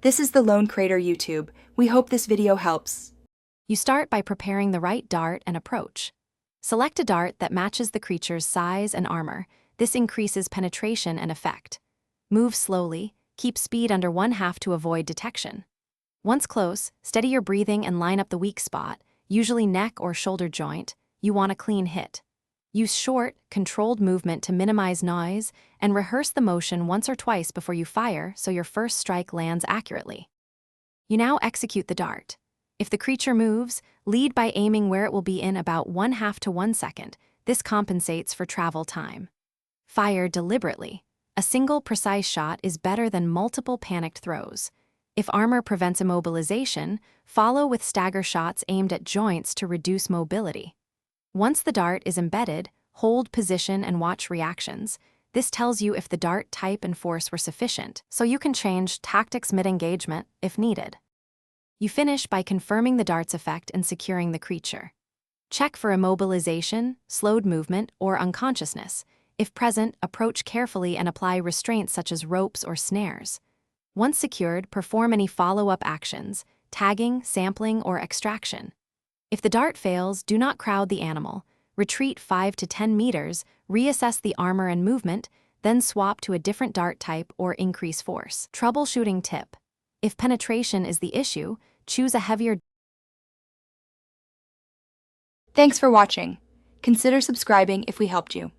This is the Lone Crater YouTube. We hope this video helps. You start by preparing the right dart and approach. Select a dart that matches the creature's size and armor. This increases penetration and effect. Move slowly, keep speed under 1/2 to avoid detection. Once close, steady your breathing and line up the weak spot, usually neck or shoulder joint. You want a clean hit. Use short, controlled movement to minimize noise, and rehearse the motion once or twice before you fire so your first strike lands accurately. You now execute the dart. If the creature moves, lead by aiming where it will be in about 1/2 to 1 second. This compensates for travel time. Fire deliberately. A single precise shot is better than multiple panicked throws. If armor prevents immobilization, follow with stagger shots aimed at joints to reduce mobility. Once the dart is embedded, hold position and watch reactions. This tells you if the dart type and force were sufficient, so you can change tactics mid-engagement if needed. You finish by confirming the dart's effect and securing the creature. Check for immobilization, slowed movement, or unconsciousness. If present, approach carefully and apply restraints such as ropes or snares. Once secured, perform any follow-up actions, tagging, sampling, or extraction. If the dart fails, do not crowd the animal. Retreat 5 to 10 meters, reassess the armor and movement, then swap to a different dart type or increase force. Troubleshooting tip. If penetration is the issue, choose a heavier. Thanks for watching. Consider subscribing if we helped you.